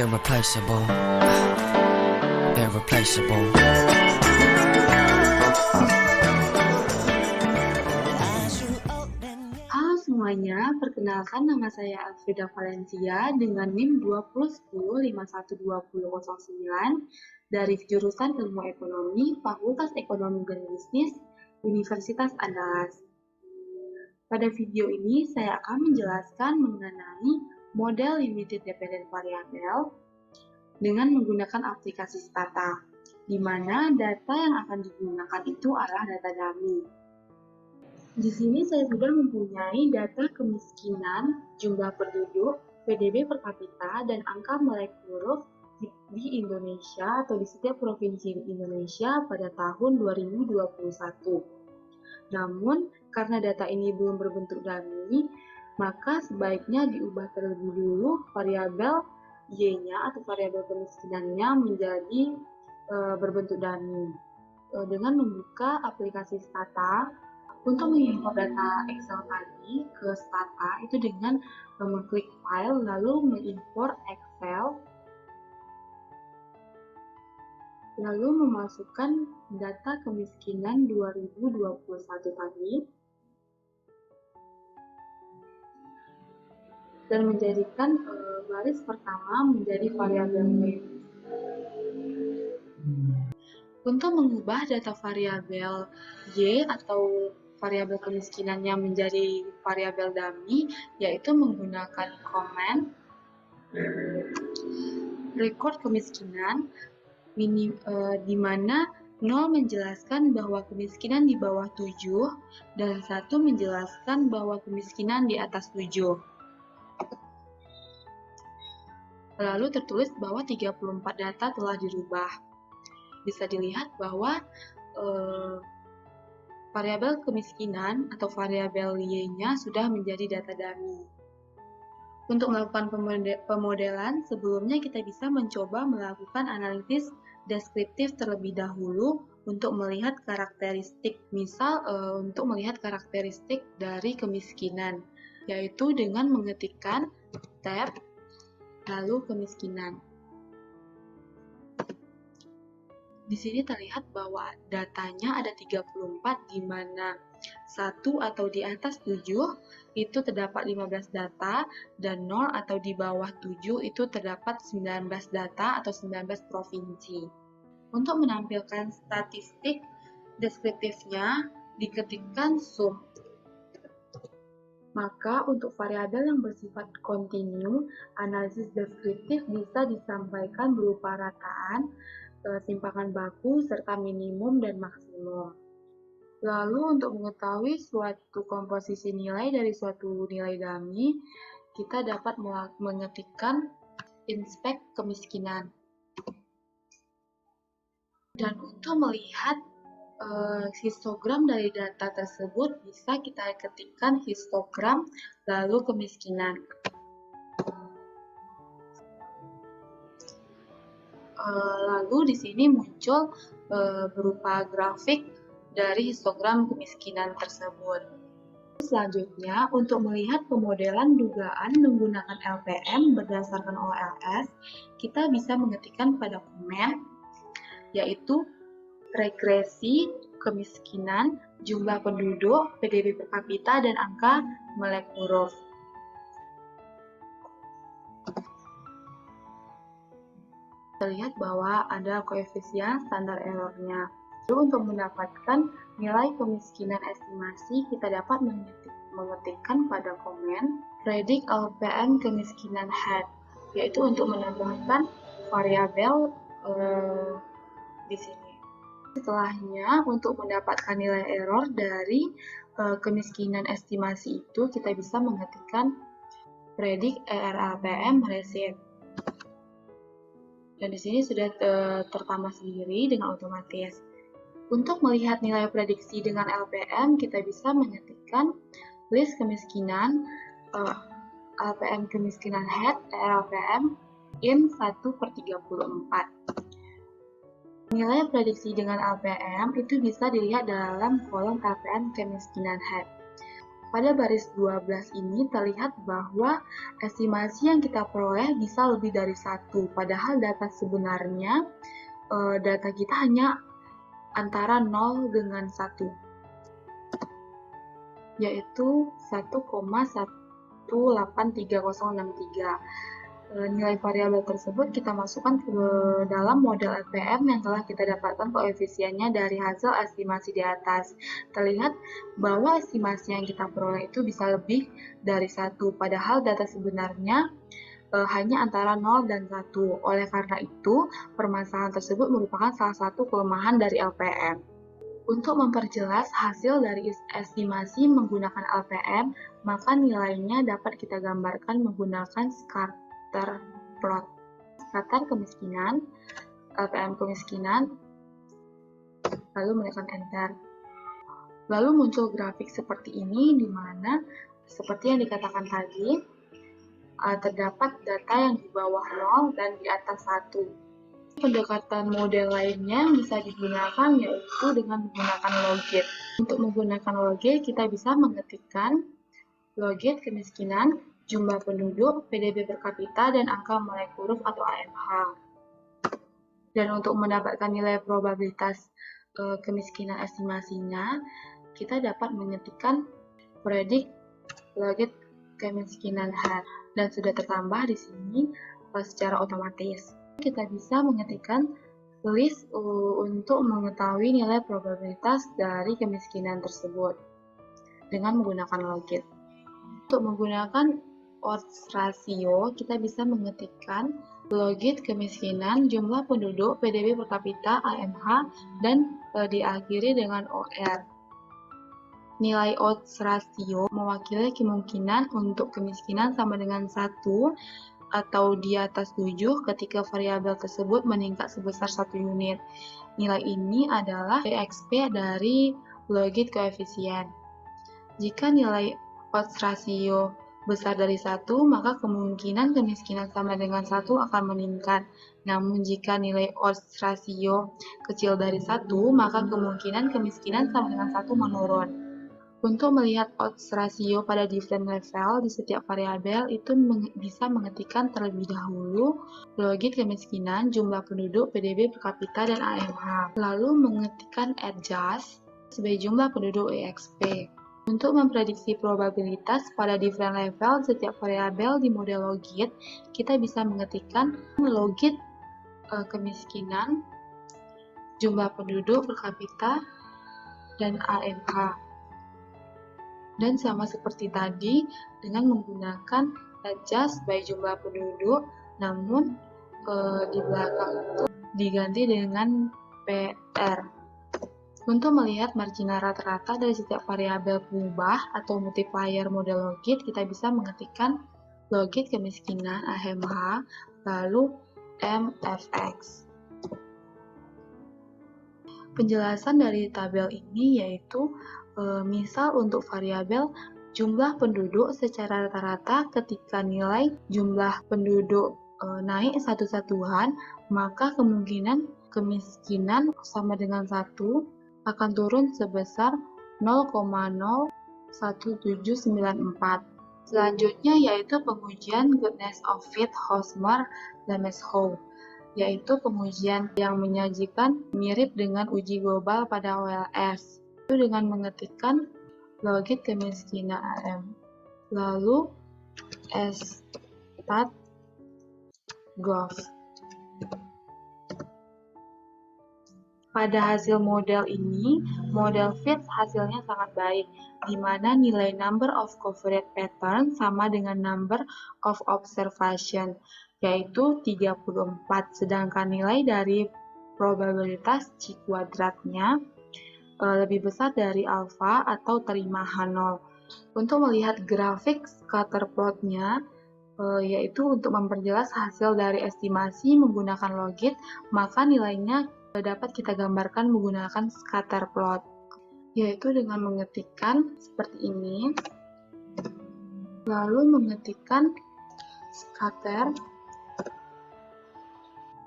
Irreplaceable. Irreplaceable. Halo semuanya, perkenalkan nama saya Alfreda Valencia dengan NIM 2010512009 dari jurusan Ilmu Ekonomi, Fakultas Ekonomi dan Bisnis, Universitas Andalas. Pada video ini saya akan menjelaskan mengenai model limited dependent variable dengan menggunakan aplikasi Stata, di mana data yang akan digunakan itu adalah data dummy. Di sini saya sudah mempunyai data kemiskinan, jumlah penduduk, PDB per kapita, dan angka melek huruf di Indonesia atau di setiap provinsi di Indonesia pada tahun 2021. Namun, karena data ini belum berbentuk dummy, maka sebaiknya diubah terlebih dulu variabel Y-nya atau variabel kemiskinannya menjadi berbentuk dummy. Dengan membuka aplikasi Stata, untuk mengimport data Excel tadi ke Stata itu dengan mengklik file lalu mengimport Excel, lalu memasukkan data kemiskinan 2021 tadi dan menjadikan baris pertama menjadi variabel Y. Untuk mengubah data variabel Y atau variabel kemiskinannya menjadi variabel dummy, yaitu menggunakan command record kemiskinan, di mana 0 menjelaskan bahwa kemiskinan di bawah 7 dan 1 menjelaskan bahwa kemiskinan di atas 7. Lalu tertulis bahwa 34 data telah dirubah. Bisa dilihat bahwa variabel kemiskinan atau variabel Y-nya sudah menjadi data dummy. Untuk melakukan pemodelan, sebelumnya kita bisa mencoba melakukan analisis deskriptif terlebih dahulu untuk melihat karakteristik. Misal, untuk melihat karakteristik dari kemiskinan, yaitu dengan mengetikkan tab, lalu kemiskinan. Di sini terlihat bahwa datanya ada 34, di mana 1 atau di atas 7 itu terdapat 15 data, dan 0 atau di bawah 7 itu terdapat 19 data atau 19 provinsi. Untuk menampilkan statistik deskriptifnya, diketikkan sum. Maka untuk variabel yang bersifat kontinu, analisis deskriptif bisa disampaikan berupa rataan, simpangan baku, serta minimum dan maksimum. Lalu untuk mengetahui suatu komposisi nilai dari suatu nilai dummy, kita dapat mengetikkan inspect kemiskinan. Dan untuk melihat histogram dari data tersebut, bisa kita ketikkan histogram lalu kemiskinan. Lalu di sini muncul berupa grafik dari histogram kemiskinan tersebut. Selanjutnya, untuk melihat pemodelan dugaan menggunakan LPM berdasarkan OLS, kita bisa mengetikkan pada komen, yaitu regresi kemiskinan, jumlah penduduk, PDB per kapita, dan angka melek huruf. Terlihat bahwa ada koefisien standar errornya. Lalu untuk mendapatkan nilai kemiskinan estimasi, kita dapat mengetikkan pada komen predict LPM kemiskinan head, yaitu untuk menambahkan variabel di sini. Setelahnya, untuk mendapatkan nilai error dari kemiskinan estimasi itu, kita bisa mengetikkan predict ERLPM receipt. Dan di sini sudah tertambah sendiri dengan otomatis. Untuk melihat nilai prediksi dengan LPM, kita bisa mengetikkan list kemiskinan, LPM kemiskinan head, LPM, in 1/34. Nilai prediksi dengan LPM itu bisa dilihat dalam kolom LPM kemiskinan head. Pada baris 12 ini terlihat bahwa estimasi yang kita peroleh bisa lebih dari 1, padahal data sebenarnya data kita hanya antara 0 dengan 1, yaitu 1,18363. Nilai variabel tersebut kita masukkan ke dalam model LPM yang telah kita dapatkan koefisiennya dari hasil estimasi di atas. Terlihat bahwa estimasi yang kita peroleh itu bisa lebih dari 1, padahal data sebenarnya hanya antara 0 dan 1. Oleh karena itu, permasalahan tersebut merupakan salah satu kelemahan dari LPM. Untuk memperjelas hasil dari estimasi menggunakan LPM, maka nilainya dapat kita gambarkan menggunakan scatter plot. Scatter kemiskinan, LPM kemiskinan, lalu menekan enter. Lalu muncul grafik seperti ini, di mana seperti yang dikatakan tadi, terdapat data yang di bawah 0 dan di atas 1. Pendekatan model lainnya bisa digunakan yaitu dengan menggunakan logit. Untuk menggunakan logit, kita bisa mengetikkan logit kemiskinan, jumlah penduduk, PDB per kapita, dan angka melek huruf atau AMH. Dan untuk mendapatkan nilai probabilitas kemiskinan estimasinya, kita dapat mengetikkan predik logit kemiskinan H, dan sudah tertambah di sini secara otomatis. Kita bisa mengetikkan list untuk mengetahui nilai probabilitas dari kemiskinan tersebut dengan menggunakan logit. Untuk menggunakan odds ratio, kita bisa mengetikkan logit kemiskinan, jumlah penduduk, PDB per kapita, AMH, dan diakhiri dengan OR. Nilai odds ratio mewakili kemungkinan untuk kemiskinan sama dengan 1 atau di atas 7 ketika variabel tersebut meningkat sebesar 1 unit. Nilai ini adalah EXP dari logit koefisien. Jika nilai odds ratio besar dari 1, maka kemungkinan kemiskinan sama dengan 1 akan meningkat. Namun jika nilai odds ratio kecil dari 1, maka kemungkinan kemiskinan sama dengan 1 menurun. Untuk melihat odds ratio pada different level di setiap variabel, itu bisa mengetikkan terlebih dahulu logit kemiskinan, jumlah penduduk, PDB per kapita, dan AMH. Lalu mengetikkan adjust sebagai jumlah penduduk EXP. Untuk memprediksi probabilitas pada different level setiap variabel di model logit, kita bisa mengetikkan logit kemiskinan, jumlah penduduk per kapita, dan AMH. Dan sama seperti tadi, dengan menggunakan adjust by jumlah penduduk, namun di belakang itu diganti dengan PR. Untuk melihat marginal rata-rata dari setiap variabel pengubah atau multiplier model logit, kita bisa mengetikkan logit kemiskinan AMH, lalu MFX. Penjelasan dari tabel ini yaitu misal untuk variabel jumlah penduduk secara rata-rata ketika nilai jumlah penduduk naik satu satuan, maka kemungkinan kemiskinan sama dengan 1 akan turun sebesar 0,01794. Selanjutnya yaitu pengujian Goodness of Fit Hosmer-Lemeshow, yaitu pengujian yang menyajikan mirip dengan uji global pada OLS. Itu dengan mengetikkan logit kemiskinan AM, lalu stat.gov. Pada hasil model ini, model fit hasilnya sangat baik, di mana nilai number of covered pattern sama dengan number of observation, yaitu 34, sedangkan nilai dari probabilitas C kuadratnya lebih besar dari alfa atau terima H0. Untuk melihat grafik scatter plotnya, yaitu untuk memperjelas hasil dari estimasi menggunakan logit, maka nilainya dapat kita gambarkan menggunakan scatter plot, yaitu dengan mengetikkan seperti ini, lalu mengetikkan scatter,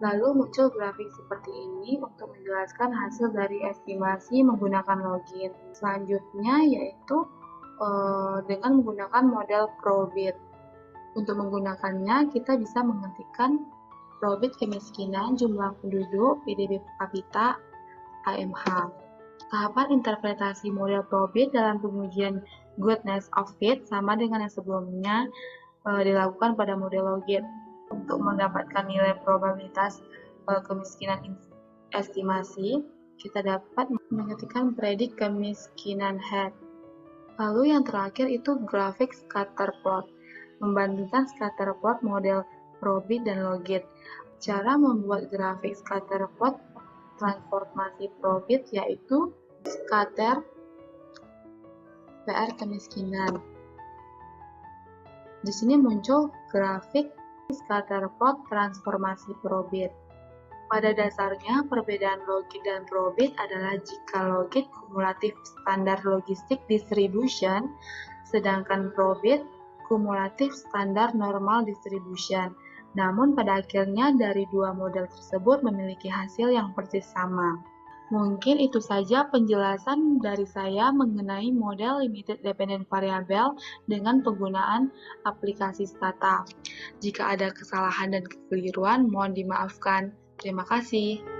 lalu muncul grafik seperti ini untuk menjelaskan hasil dari estimasi menggunakan logit. Selanjutnya yaitu dengan menggunakan model Probit. Untuk menggunakannya, kita bisa menghentikan Probit kemiskinan, jumlah penduduk, PDB per kapita, AMH. Tahapan interpretasi model Probit dalam pengujian goodness of fit sama dengan yang sebelumnya dilakukan pada model Logit. Untuk mendapatkan nilai probabilitas kemiskinan estimasi, kita dapat mengetikkan predik kemiskinan head. Lalu yang terakhir itu grafik scatter plot. Membandingkan scatter plot model Probit dan Logit. Cara membuat grafik scatter plot transformasi Probit yaitu scatter PR kemiskinan. Di sini muncul grafik scatter plot transformasi Probit. Pada dasarnya, perbedaan Logit dan Probit adalah jika Logit kumulatif standar logistik distribution, sedangkan Probit kumulatif standar normal distribution. Namun pada akhirnya dari dua model tersebut memiliki hasil yang persis sama. Mungkin itu saja penjelasan dari saya mengenai model limited dependent variable dengan penggunaan aplikasi Stata. Jika ada kesalahan dan kekeliruan, mohon dimaafkan. Terima kasih.